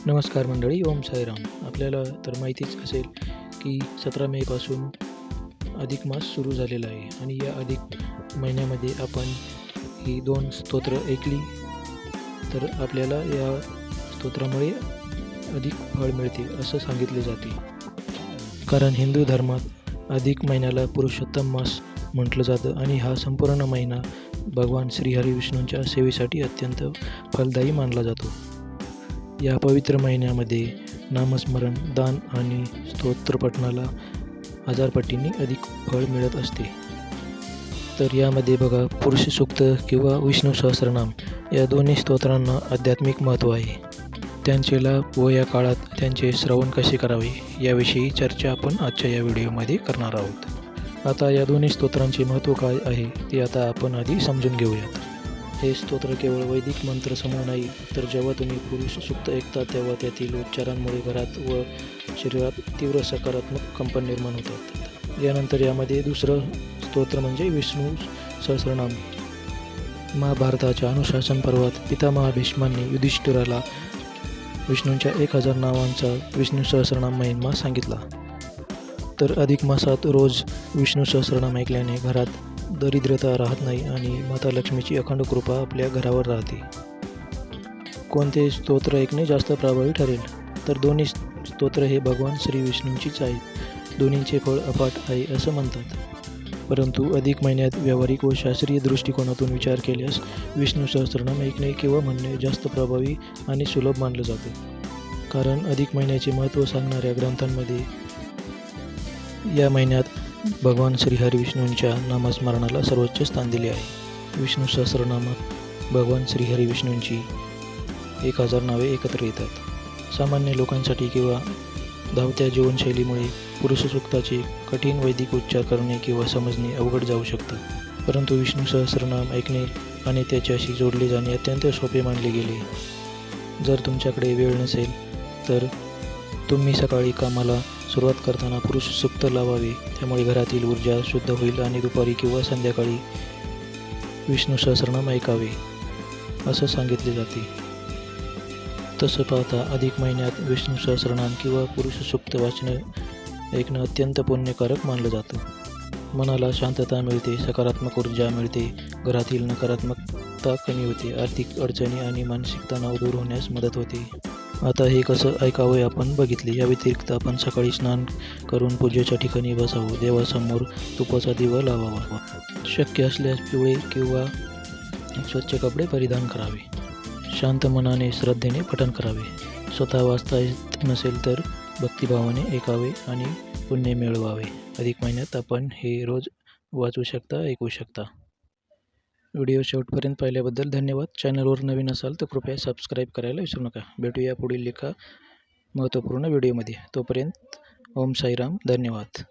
नमस्कार मंडळी, ओम साईराम. आपल्याला तर माहितीच असेल की 17 मेपासून अधिक मास सुरू झालेला आहे आणि या अधिक महिन्यामध्ये आपण ही 2 स्तोत्र ऐकली तर आपल्याला या स्तोत्रामुळे अधिक फळ मिळते असं सांगितले जाते. कारण हिंदू धर्मात अधिक महिन्याला पुरुषोत्तम मास म्हटलं जातं आणि हा संपूर्ण महिना भगवान श्रीहरी विष्णूंच्या सेवेसाठी अत्यंत फलदायी मानला जातो. या पवित्र महिन्यामध्ये नामस्मरण, दान आणि स्तोत्रपठणाला हजारपटींनी अधिक फळ मिळत असते. तर यामध्ये बघा, पुरुष सूक्त किंवा विष्णू सहस्रनाम या दोन्ही स्तोत्रांना आध्यात्मिक महत्त्व आहे. त्यांचे लाभ व या काळात त्यांचे श्रवण कसे करावे याविषयी चर्चा आपण आजच्या या व्हिडिओमध्ये करणार आहोत. आता या दोन्ही स्तोत्रांचे महत्त्व काय आहे ते आता आपण आधी समजून घेऊयात. हे स्तोत्र केवळ वैदिक मंत्रसमूह नाही, तर जेव्हा तुम्ही पुरुष सूक्त ऐकता तेव्हा त्यातील उच्चारांमुळे घरात व शरीरात तीव्र सकारात्मक कंपन निर्माण होतात. यानंतर यामध्ये दुसरं स्तोत्र म्हणजे विष्णू सहस्रनाम. महाभारताच्या अनुशासन पर्वात पितामह भीष्मांनी युधिष्ठिराला विष्णूंच्या 1000 नावांचा विष्णू सहस्रनाम महिमा सांगितला. तर अधिक मासात रोज विष्णू सहस्रनाम ऐकल्याने घरात दरिद्रता राहत नाही आणि माता लक्ष्मीची अखंड कृपा आपल्या घरावर राहते. कोणते स्तोत्र ऐकणे जास्त प्रभावी ठरेल? तर दोन्ही स्तोत्र हे भगवान श्री विष्णूंचीच आहेत. दोन्हींचे फळ अफाट आहे असं म्हणतात. परंतु अधिक महिन्यात व्यावहारिक व शास्त्रीय दृष्टिकोनातून विचार केल्यास विष्णू सहस्रनाम ऐकणे किंवा म्हणणे जास्त प्रभावी आणि सुलभ मानलं जातं. कारण अधिक महिन्याचे महत्त्व सांगणाऱ्या ग्रंथांमध्ये या महिन्यात भगवान श्रीहरी विष्णूंच्या नामस्मरणाला सर्वोच्च स्थान दिले आहे. विष्णू सहस्रनामात भगवान श्रीहरी विष्णूंची 1000 नावे एकत्र येतात. सामान्य लोकांसाठी किंवा धावत्या जीवनशैलीमुळे पुरुष सूक्ताचे कठीण वैदिक उच्चार करणे किंवा समजणे अवघड जाऊ शकतं. परंतु विष्णू सहस्रनाम ऐकणे आणि त्याच्याशी जोडले जाणे अत्यंत सोपे मानले गेले. जर तुमच्याकडे वेळ नसेल तर तुम्ही सकाळी कामाला सुरुवात करताना पुरुष सूक्त लावावे. त्यामुळे घरातील ऊर्जा शुद्ध होईल आणि दुपारी किंवा संध्याकाळी विष्णू सहस्रनाम ऐकावे असं सांगितले जाते. तसं पाहता अधिक महिन्यात विष्णू सहस्रनाम किंवा पुरुष सूक्त वाचणं ऐकणं अत्यंत पुण्यकारक मानलं जातं. मनाला शांतता मिळते, सकारात्मक ऊर्जा मिळते, घरातील नकारात्मकता कमी होते, आर्थिक अडचणी आणि मानसिक तणाव दूर होण्यास मदत होते. आता हे कसं ऐकावे आपण बघितले. या व्यतिरिक्त आपण सकाळी स्नान करून पूजेच्या ठिकाणी बसावं. देवासमोर तुपाचा दिवा लावावा. शक्य असल्यास पिवळे किंवा स्वच्छ कपडे परिधान करावे. शांत मनाने श्रद्धेने पठण करावे. स्वतः वाचता येत नसेल तर भक्तिभावाने ऐकावे आणि पुण्य मिळवावे. अधिक महिन्यात आपण हे रोज वाचू शकता, ऐकू शकता. व्हिडिओ शेवटपर्यंत पाहिल्याबद्दल धन्यवाद. चॅनलवर नवीन असाल तर कृपया सबस्क्राईब करायला विसरू नका. भेटूया पुढील एका महत्त्वपूर्ण व्हिडिओमध्ये. तोपर्यंत ओम साईराम. धन्यवाद.